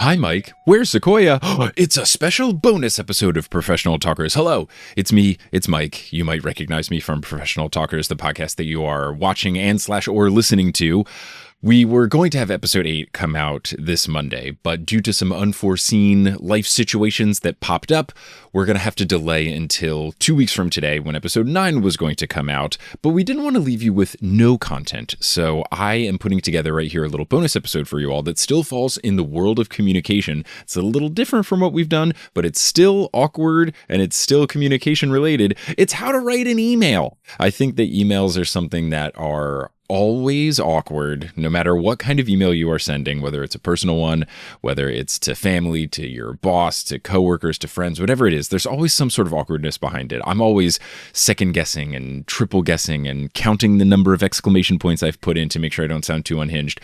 Hi, Mike. Where's Sequoia? It's a special bonus episode of Professional Talkers. Hello, it's me. It's Mike. You might recognize me from Professional Talkers, the podcast that you are watching and/or listening to. We were going to have episode 8 come out this Monday, but due to some unforeseen life situations that popped up, we're going to have to delay until 2 weeks from today when episode 9 was going to come out. But we didn't want to leave you with no content, so I am putting together right here a little bonus episode for you all that still falls in the world of communication. It's a little different from what we've done, but it's still awkward and it's still communication related. It's how to write an email. I think that emails are something that are always awkward, no matter what kind of email you are sending, whether it's a personal one, whether it's to family, to your boss, to coworkers, to friends, whatever it is, there's always some sort of awkwardness behind it. I'm always second guessing and triple guessing and counting the number of exclamation points I've put in to make sure I don't sound too unhinged.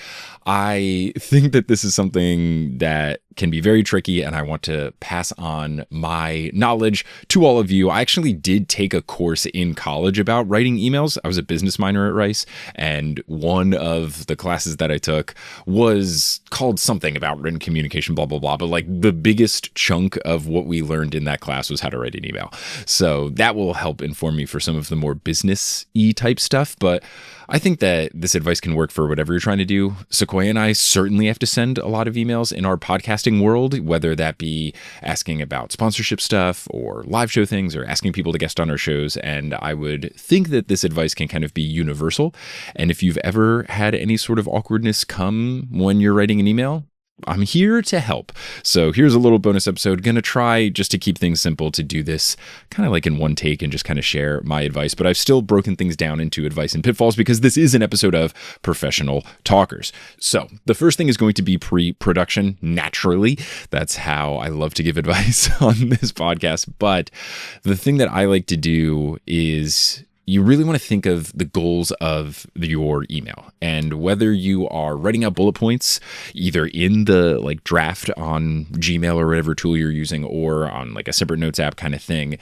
I think that this is something that can be very tricky, and I want to pass on my knowledge to all of you. I actually did take a course in college about writing emails. I was a business minor at Rice, and one of the classes that I took was called something about written communication, blah, blah, blah. But like the biggest chunk of what we learned in that class was how to write an email. So that will help inform me for some of the more business-y type stuff. But I think that this advice can work for whatever you're trying to do. Sequoia and I certainly have to send a lot of emails in our podcasting world, whether that be asking about sponsorship stuff or live show things or asking people to guest on our shows. And I would think that this advice can kind of be universal. And if you've ever had any sort of awkwardness come when you're writing an email, I'm here to help. So here's a little bonus episode. Gonna try, just to keep things simple, to do this kind of like in one take and just kind of share my advice. But I've still broken things down into advice and pitfalls because this is an episode of Professional Talkers. So the first thing is going to be pre-production, naturally. That's how I love to give advice on this podcast. But the thing that I like to do is you really want to think of the goals of your email, and whether you are writing out bullet points either in the like draft on Gmail or whatever tool you're using, or on like a separate notes app kind of thing.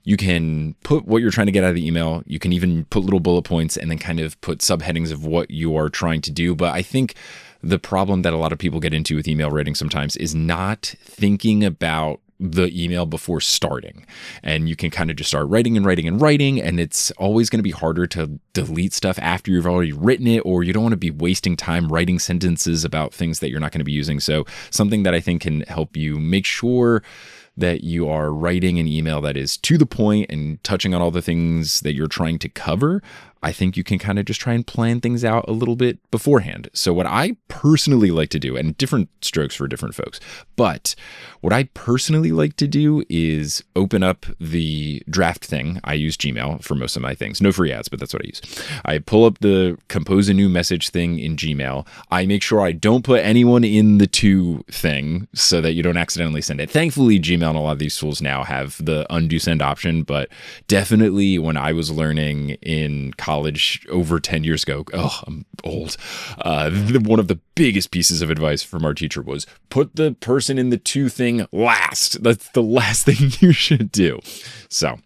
You can put what you're trying to get out of the email. You can even put little bullet points and then kind of put subheadings of what you are trying to do. But I think the problem that a lot of people get into with email writing sometimes is not thinking about the email before starting. And you can kind of just start writing, and it's always going to be harder to delete stuff after you've already written it, or you don't want to be wasting time writing sentences about things that you're not going to be using. So something that I think can help you make sure that you are writing an email that is to the point and touching on all the things that you're trying to cover, I think you can kind of just try and plan things out a little bit beforehand. So what I personally like to do, and different strokes for different folks, but what I personally like to do is open up the draft thing. I use Gmail for most of my things. No free ads, but that's what I use. I pull up the compose a new message thing in Gmail. I make sure I don't put anyone in the to thing so that you don't accidentally send it. Thankfully, Gmail and a lot of these tools now have the undo send option, but definitely when I was learning in college over 10 years ago, I'm old. One of the biggest pieces of advice from our teacher was put the person in the to thing last. That's the last thing you should do. So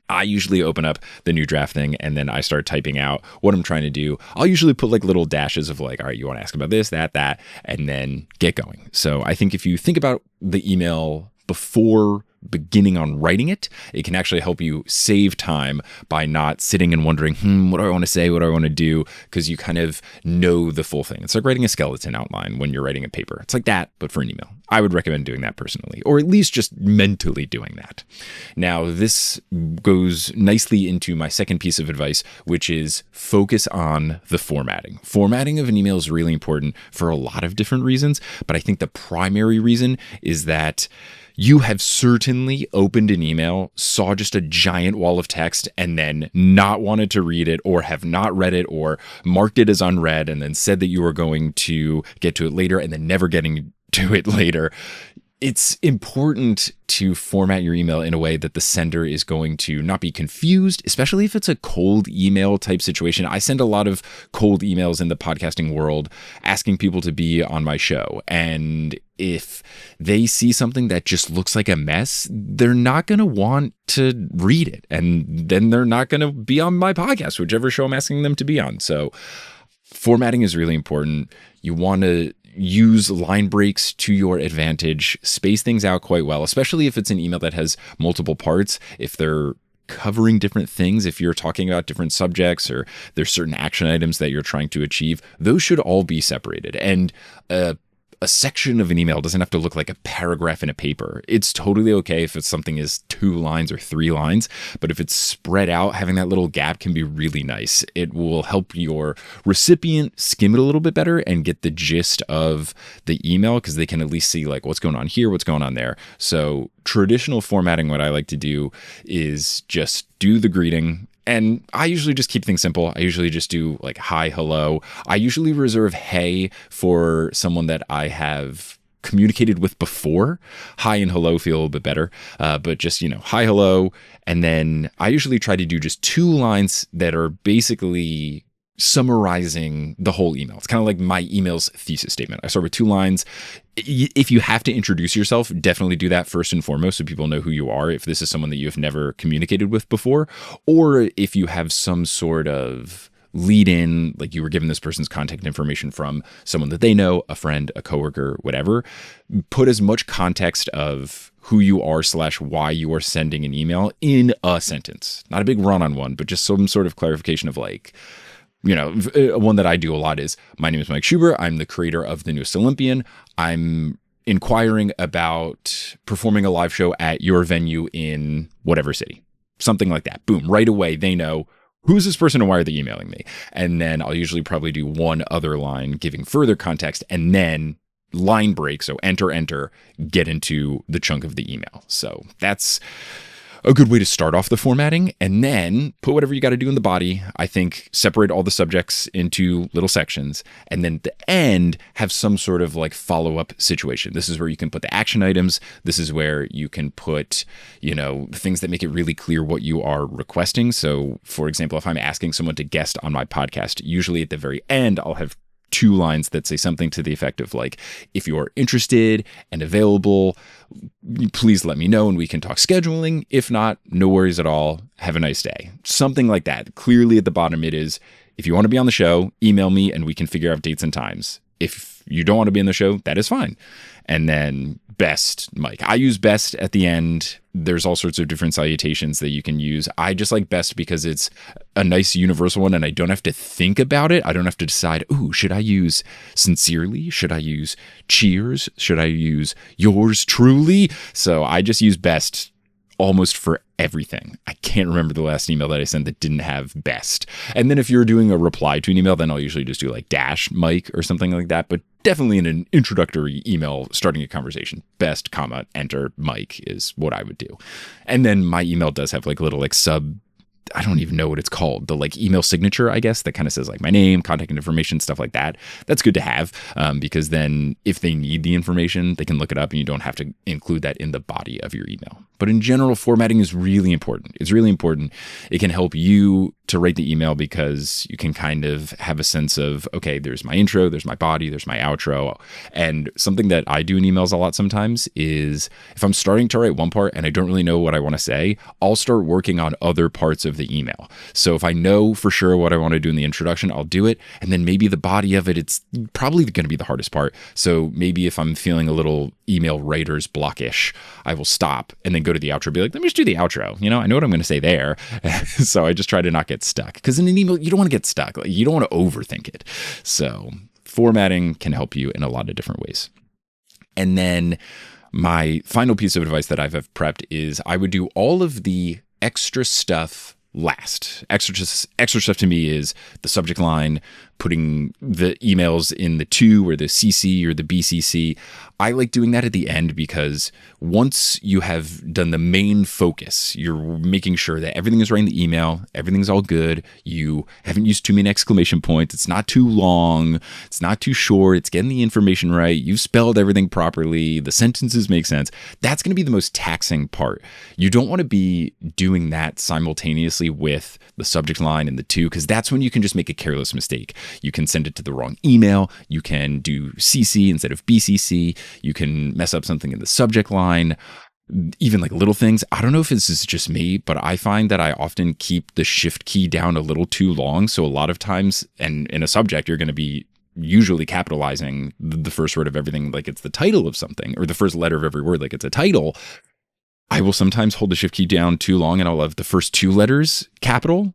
I usually open up the new draft thing and then I start typing out what I'm trying to do. I'll usually put like little dashes of like, all right, you want to ask about this, that, and then get going. So I think if you think about the email before beginning on writing it, it can actually help you save time by not sitting and wondering, what do I want to say? What do I want to do? Because you kind of know the full thing. It's like writing a skeleton outline when you're writing a paper. It's like that, but for an email. I would recommend doing that personally, or at least just mentally doing that. Now, this goes nicely into my second piece of advice, which is focus on the formatting. Formatting of an email is really important for a lot of different reasons, but I think the primary reason is that you have certainly opened an email, saw just a giant wall of text, and then not wanted to read it, or have not read it, or marked it as unread, and then said that you were going to get to it later, and then never getting to it later. It's important to format your email in a way that the sender is going to not be confused, especially if it's a cold email type situation. I send a lot of cold emails in the podcasting world asking people to be on my show. And if they see something that just looks like a mess, they're not going to want to read it. And then they're not going to be on my podcast, whichever show I'm asking them to be on. So formatting is really important. You want to use line breaks to your advantage, space things out quite well, especially if it's an email that has multiple parts, if they're covering different things, if you're talking about different subjects or there's certain action items that you're trying to achieve, those should all be separated. And a section of an email doesn't have to look like a paragraph in a paper. It's totally okay if it's something is 2 lines or 3 lines, but if it's spread out, having that little gap can be really nice. It will help your recipient skim it a little bit better and get the gist of the email, because they can at least see like what's going on here, what's going on there. So traditional formatting, what I like to do is just do the greeting. And I usually just keep things simple. I usually just do like hi, hello. I usually reserve hey for someone that I have communicated with before. Hi and hello feel a little bit better. But just, hi, hello. And then I usually try to do just 2 lines that are basically summarizing the whole email. It's kind of like my email's thesis statement. I start with 2 lines. If you have to introduce yourself, definitely do that first and foremost so people know who you are, if this is someone that you have never communicated with before, or if you have some sort of lead in, like you were given this person's contact information from someone that they know, a friend, a coworker, whatever. Put as much context of who you are / why you are sending an email in a sentence. Not a big run-on-one, but just some sort of clarification of like, one that I do a lot is, my name is Mike Schubert. I'm the creator of The Newest Olympian. I'm inquiring about performing a live show at your venue in whatever city. Something like that. Boom. Right away, they know, who's this person and why are they emailing me? And then I'll usually probably do one other line giving further context, and then line break. So enter, get into the chunk of the email. So that's a good way to start off the formatting, and then put whatever you got to do in the body. I think separate all the subjects into little sections, and then at the end have some sort of like follow-up situation. This is where you can put the action items. This is where you can put, things that make it really clear what you are requesting. So for example, if I'm asking someone to guest on my podcast, usually at the very end, I'll have 2 lines that say something to the effect of like, if you are interested and available, please let me know and we can talk scheduling. If not, no worries at all. Have a nice day. Something like that. Clearly at the bottom it is, if you want to be on the show, email me and we can figure out dates and times. If you don't want to be in the show, that is fine. And then best, Mike. I use best at the end. There's all sorts of different salutations that you can use. I just like best because it's a nice universal one and I don't have to think about it. I don't have to decide, should I use sincerely? Should I use cheers? Should I use yours truly? So I just use best almost for everything. I can't remember the last email that I sent that didn't have best. And then if you're doing a reply to an email, then I'll usually just do like dash Mike or something like that. But definitely in an introductory email starting a conversation, best, comma, enter Mike is what I would do. And then my email does have like a little like I don't even know what it's called. The like email signature, I guess, that kind of says like my name, contact information, stuff like that. That's good to have because then if they need the information, they can look it up and you don't have to include that in the body of your email. But in general, formatting is really important. It's really important. It can help you to write the email because you can kind of have a sense of, okay, there's my intro, there's my body, there's my outro. And something that I do in emails a lot sometimes is if I'm starting to write one part and I don't really know what I want to say, I'll start working on other parts of the email. So if I know for sure what I want to do in the introduction, I'll do it. And then maybe the body of it, it's probably going to be the hardest part. So maybe if I'm feeling a little email writer's blockish, I will stop and then go to the outro, be like, let me just do the outro. I know what I'm going to say there. So I just try to not get stuck, because in an email, you don't want to get stuck. Like, you don't want to overthink it. So formatting can help you in a lot of different ways. And then my final piece of advice that I've prepped is I would do all of the extra stuff last. Extra stuff to me is the subject line, putting the emails in the to or the CC or the BCC. I like doing that at the end because once you have done the main focus, you're making sure that everything is right in the email, everything's all good, you haven't used too many exclamation points, it's not too long, it's not too short, it's getting the information right, you've spelled everything properly, the sentences make sense. That's going to be the most taxing part. You don't want to be doing that simultaneously with the subject line and the to, because that's when you can just make a careless mistake. You can send it to the wrong email. You can do CC instead of BCC. You can mess up something in the subject line, even like little things. I don't know if this is just me, but I find that I often keep the shift key down a little too long. So a lot of times, and in a subject, you're going to be usually capitalizing the first word of everything like it's the title of something, or the first letter of every word like it's a title, I will sometimes hold the shift key down too long and I'll have the first two letters capital.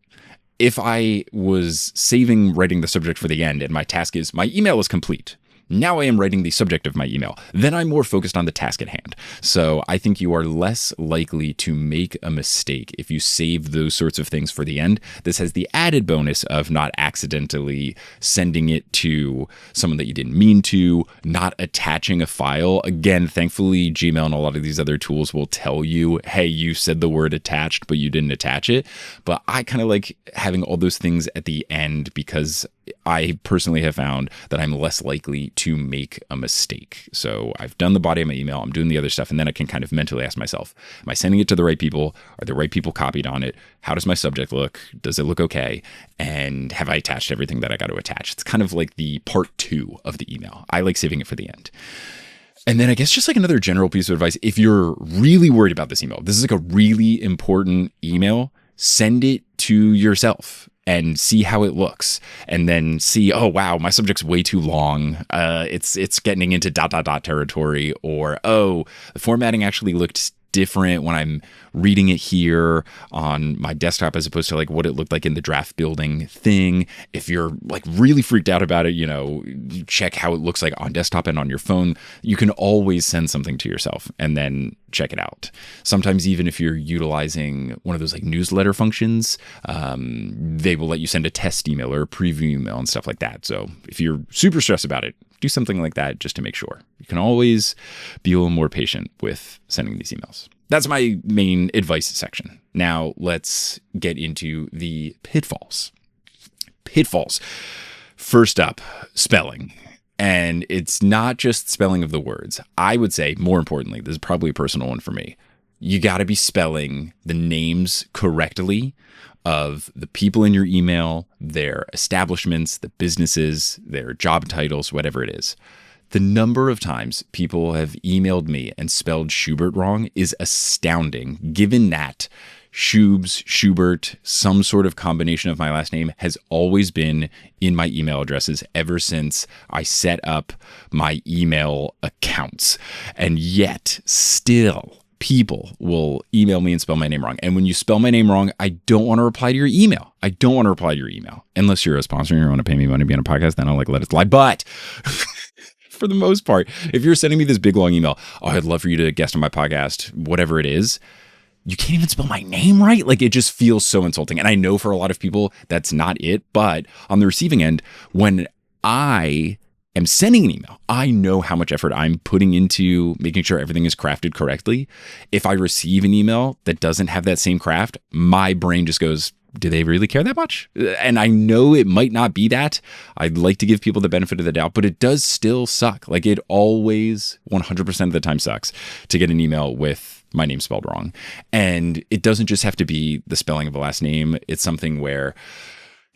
If I was saving writing the subject for the end and my task is my email is complete, now I am writing the subject of my email, then I'm more focused on the task at hand. So I think you are less likely to make a mistake if you save those sorts of things for the end. This has the added bonus of not accidentally sending it to someone that you didn't mean to, not attaching a file. Again, thankfully, Gmail and a lot of these other tools will tell you, hey, you said the word attached, but you didn't attach it. But I kind of like having all those things at the end because I personally have found that I'm less likely to make a mistake. So I've done the body of my email, I'm doing the other stuff, and then I can kind of mentally ask myself, am I sending it to the right people? Are the right people copied on it? How does my subject look? Does it look okay? And have I attached everything that I got to attach? It's kind of like the part 2 of the email. I like saving it for the end. And then I guess just like another general piece of advice, if you're really worried about this email, this is like a really important email, send it to yourself and see how it looks, and then see, oh wow, my subject's way too long. It's getting into ... territory, or oh, the formatting actually looked different when I'm reading it here on my desktop as opposed to like what it looked like in the draft building thing. If you're like really freaked out about it, check how it looks like on desktop and on your phone. You can always send something to yourself and then check it out. Sometimes even if you're utilizing one of those like newsletter functions, they will let you send a test email or a preview email and stuff like that. So if you're super stressed about it, do something like that just to make sure. You can always be a little more patient with sending these emails. That's my main advice section. Now let's get into the pitfalls. Pitfalls. First up, spelling. And it's not just spelling of the words. I would say, more importantly, this is probably a personal one for me. You got to be spelling the names correctly of the people in your email, their establishments, the businesses, their job titles, whatever it is. The number of times people have emailed me and spelled Schubert wrong is astounding, given that Schubes, Schubert, some sort of combination of my last name has always been in my email addresses ever since I set up my email accounts. And yet, still, people will email me and spell my name wrong. And when you spell my name wrong, I don't want to reply to your email. I don't want to reply to your email. Unless you're a sponsor and you want to pay me money to be on a podcast, then I'll let it slide. But for the most part, if you're sending me this big long email, oh, I'd love for you to guest on my podcast, whatever it is, you can't even spell my name right. Like, it just feels so insulting. And I know for a lot of people, that's not it. But on the receiving end, when I am sending an email, I know how much effort I'm putting into making sure everything is crafted correctly. If I receive an email that doesn't have that same craft, my brain just goes, do they really care that much? And I know it might not be that. I'd like to give people the benefit of the doubt, but it does still suck. Like, it always 100% of the time sucks to get an email with my name spelled wrong. And it doesn't just have to be the spelling of a last name. It's something where,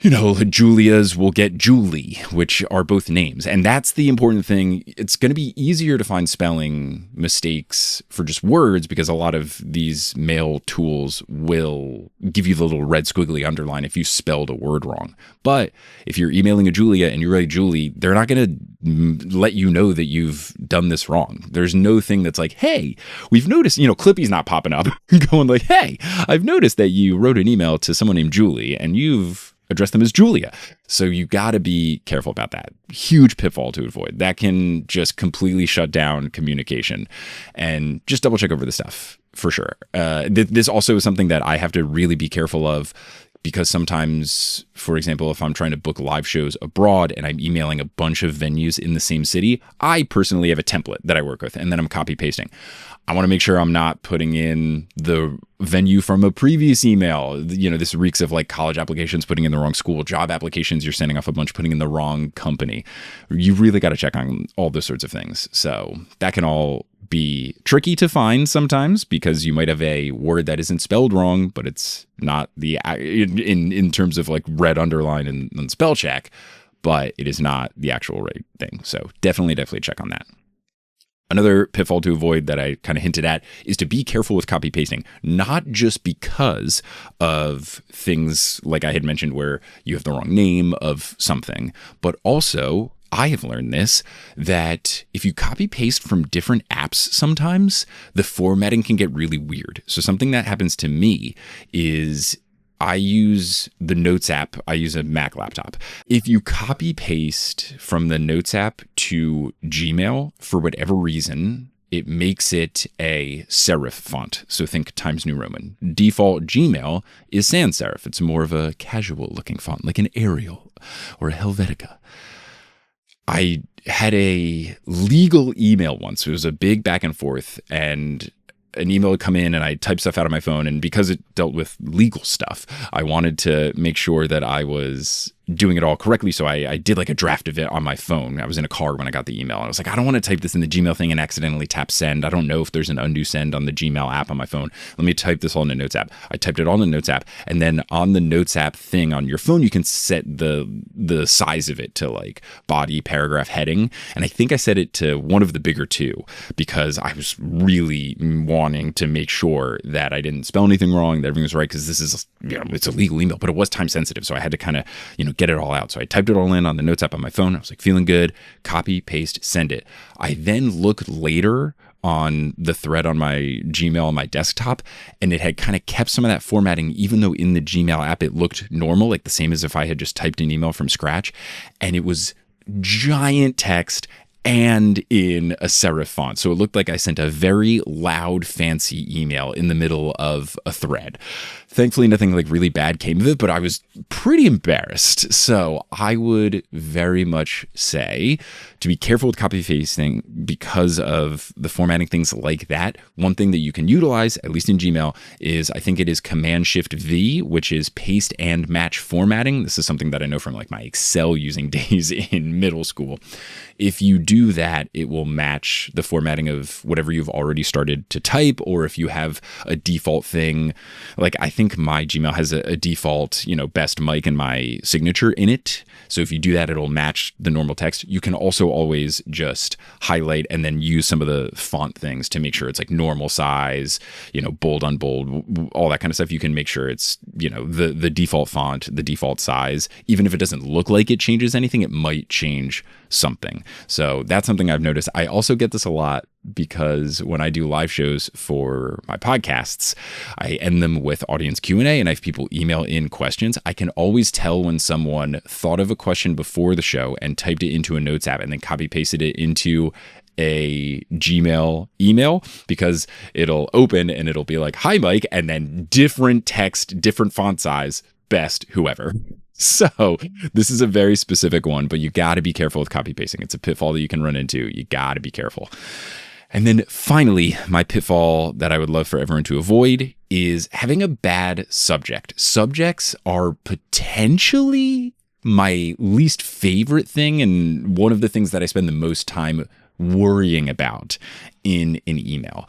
Julia's will get Julie, which are both names. And that's the important thing. It's going to be easier to find spelling mistakes for just words because a lot of these mail tools will give you the little red squiggly underline if you spelled a word wrong. But if you're emailing a Julia and you write Julie, they're not going to let you know that you've done this wrong. There's no thing that's like, hey, we've noticed, Clippy's not popping up going like, hey, I've noticed that you wrote an email to someone named Julie and you've address them as Julia. So you got to be careful about that. Huge pitfall to avoid. That can just completely shut down communication. And just double check over the stuff for sure. This also is something that I have to really be careful of because sometimes, for example, if I'm trying to book live shows abroad and I'm emailing a bunch of venues in the same city, I personally have a template that I work with and then I'm copy pasting. I want to make sure I'm not putting in the venue from a previous email. This reeks of like college applications, putting in the wrong school, job applications, you're sending off a bunch, putting in the wrong company. You really got to check on all those sorts of things. So that can all be tricky to find sometimes because you might have a word that isn't spelled wrong, but it's not the in terms of like red underline and spell check, but it is not the actual right thing. So definitely check on that. Another pitfall to avoid that I kind of hinted at is to be careful with copy pasting, not just because of things like I had mentioned where you have the wrong name of something, but also I have learned this, that if you copy paste from different apps sometimes, the formatting can get really weird. So something that happens to me is I use the Notes app. I use a Mac laptop. If you copy paste from the Notes app to Gmail, for whatever reason, it makes it a serif font. So think Times New Roman. Default Gmail is sans serif. It's more of a casual looking font, like an Arial or a Helvetica. I had a legal email once. It was a big back and forth, and an email would come in and I typed stuff out of my phone. And because it dealt with legal stuff, I wanted to make sure that I was doing it all correctly. So I did like a draft of it on my phone. I was in a car when I got the email. I was like, I don't want to type this in the Gmail thing and accidentally tap send. I don't know if there's an undo send on the Gmail app on my phone. Let me type this all in the Notes app. I typed it all in the Notes app. And then on the Notes app thing on your phone, you can set the size of it to like body, paragraph, heading. And I think I set it to one of the bigger two because I was really wanting to make sure that I didn't spell anything wrong, that everything was right. Because this is, it's a legal email, but it was time sensitive. So I had to kind of, get it all out. So I typed it all in on the Notes app on my phone. I was like, feeling good, copy, paste, send it. I then looked later on the thread on my Gmail on my desktop, and it had kind of kept some of that formatting, even though in the Gmail app it looked normal, like the same as if I had just typed an email from scratch. And it was giant text and in a serif font. So it looked like I sent a very loud, fancy email in the middle of a thread. Thankfully, nothing like really bad came of it, but I was pretty embarrassed. So I would very much say to be careful with copy pasting because of the formatting, things like that. One thing that you can utilize, at least in Gmail, is I think it is Command-Shift-V, which is paste and match formatting. This is something that I know from like my Excel using days in middle school. If you do that, it will match the formatting of whatever you've already started to type, or if you have a default thing, like I think my Gmail has a default, best Mike and my signature in it. So if you do that, it'll match the normal text. You can also always just highlight and then use some of the font things to make sure it's like normal size, bold, unbold, all that kind of stuff. You can make sure it's, the default font, the default size. Even if it doesn't look like it changes anything, it might change something. So that's something I've noticed. I also get this a lot because when I do live shows for my podcasts, I end them with audience Q&A, and I have people email in questions. I can always tell when someone thought of a question before the show and typed it into a Notes app and then copy pasted it into a Gmail email, because it'll open and it'll be like, hi, Mike, and then different text, different font size, best whoever. So this is a very specific one, but you got to be careful with copy pasting. It's a pitfall that you can run into. You got to be careful. And then finally, my pitfall that I would love for everyone to avoid is having a bad subject. Subjects are potentially my least favorite thing, and one of the things that I spend the most time worrying about in an email.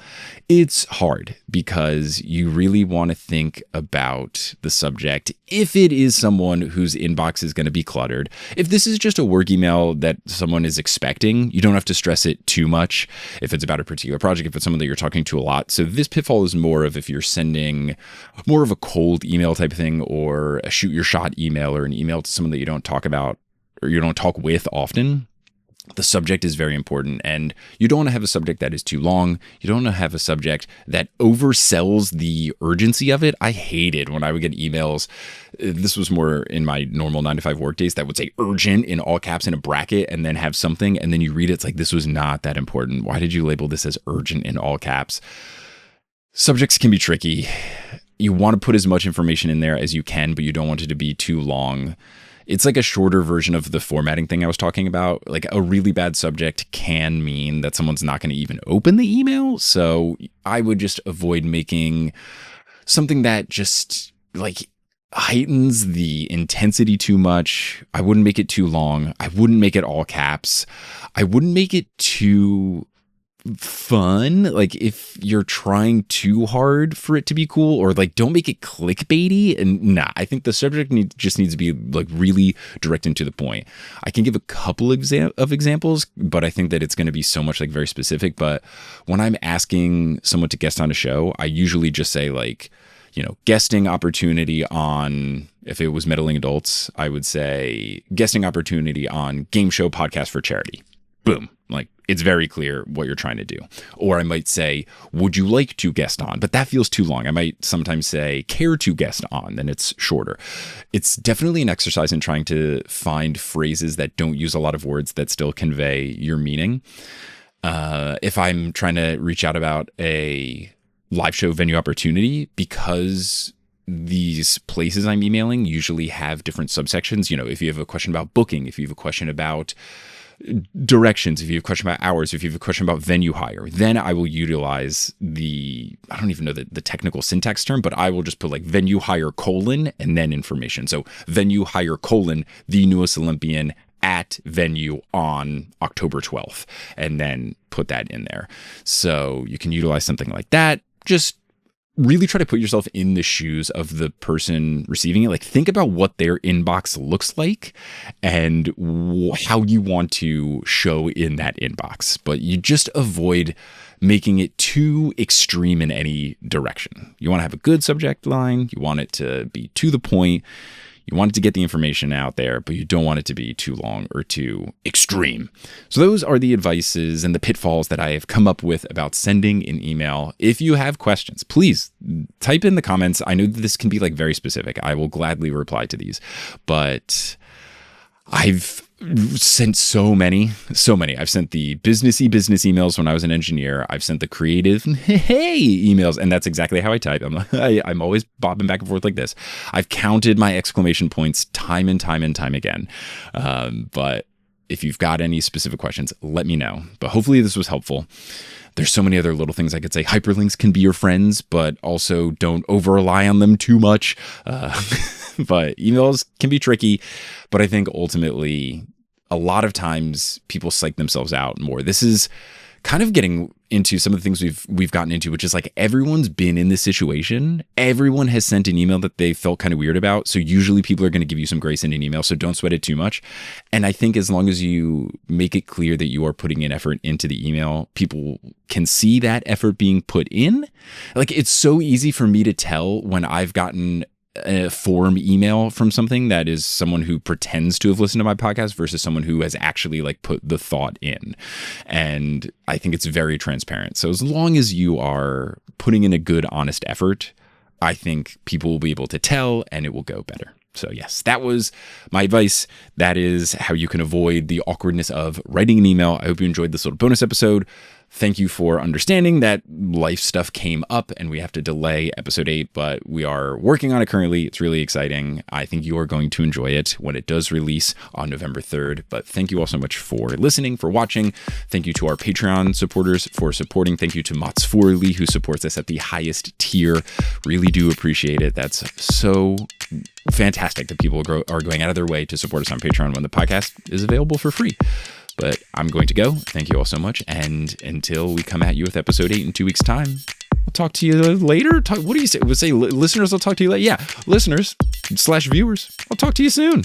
It's hard because you really want to think about the subject. If it is someone whose inbox is going to be cluttered, if this is just a work email that someone is expecting, you don't have to stress it too much. If it's about a particular project, if it's someone that you're talking to a lot. So this pitfall is more of if you're sending more of a cold email type of thing, or a shoot your shot email, or an email to someone that you don't talk about or you don't talk with often. The subject is very important, and you don't want to have a subject that is too long. You don't want to have a subject that oversells the urgency of it. I hated when I would get emails. This was more in my normal 9 to 5 work days that would say urgent in all caps in a bracket and then have something. And then you read it, it's like, this was not that important. Why did you label this as urgent in all caps? Subjects can be tricky. You want to put as much information in there as you can, but you don't want it to be too long. It's like a shorter version of the formatting thing I was talking about. Like a really bad subject can mean that someone's not going to even open the email. So I would just avoid making something that just like heightens the intensity too much. I wouldn't make it too long. I wouldn't make it all caps. I wouldn't make it too fun. Like if you're trying too hard for it to be cool, or like don't make it clickbaity. And I think the subject just needs to be like really direct and to the point. I can give a couple of examples, but I think that it's going to be so much like very specific. But when I'm asking someone to guest on a show, I usually just say like, guesting opportunity on, if it was meddling adults, I would say guesting opportunity on game show podcast for charity. Boom. Like, it's very clear what you're trying to do. Or I might say, would you like to guest on? But that feels too long. I might sometimes say, care to guest on, then it's shorter. It's definitely an exercise in trying to find phrases that don't use a lot of words that still convey your meaning. If I'm trying to reach out about a live show venue opportunity, because these places I'm emailing usually have different subsections. If you have a question about booking, if you have a question about directions, if you have a question about hours, if you have a question about venue hire, then I will utilize I don't even know the technical syntax term, but I will just put like venue hire : and then information. So venue hire : the newest Olympian at venue on October 12th, and then put that in there. So you can utilize something like that. Just really try to put yourself in the shoes of the person receiving it. Like, think about what their inbox looks like and how you want to show in that inbox. But you just avoid making it too extreme in any direction. You want to have a good subject line. You want it to be to the point. You want it to get the information out there, but you don't want it to be too long or too extreme. So those are the advices and the pitfalls that I have come up with about sending an email. If you have questions, please type in the comments. I know that this can be like very specific. I will gladly reply to these, but I've sent so many. I've sent the business emails when I was an engineer. I've sent the creative emails, and that's exactly how I type. I'm always bobbing back and forth like this. I've counted my exclamation points time and time again. But if you've got any specific questions, let me know. But hopefully this was helpful. There's so many other little things I could say. Hyperlinks can be your friends, but also don't over rely on them too much. But emails can be tricky. But I think ultimately, a lot of times people psych themselves out more. This is kind of getting into some of the things we've gotten into, which is like everyone's been in this situation. Everyone has sent an email that they felt kind of weird about. So usually people are going to give you some grace in an email. So don't sweat it too much. And I think as long as you make it clear that you are putting in effort into the email, people can see that effort being put in. Like, it's so easy for me to tell when I've gotten a form email from something that is someone who pretends to have listened to my podcast versus someone who has actually like put the thought in. And I think it's very transparent. So as long as you are putting in a good, honest effort, I think people will be able to tell and it will go better. So yes, that was my advice. That is how you can avoid the awkwardness of writing an email. I hope you enjoyed this little bonus episode. Thank you for understanding that life stuff came up and we have to delay episode 8, but we are working on it currently. It's really exciting. I think you are going to enjoy it when it does release on November 3rd. But thank you all so much for listening, for watching. Thank you to our Patreon supporters for supporting. Thank you to Mats Forley, who supports us at the highest tier. Really do appreciate it. That's so fantastic that people are going out of their way to support us on Patreon when the podcast is available for free. But I'm going to go. Thank you all so much. And until we come at you with episode 8 in 2 weeks' time, I'll talk to you later. What do you say? We'll say listeners, I'll talk to you later. Yeah, listeners / viewers, I'll talk to you soon.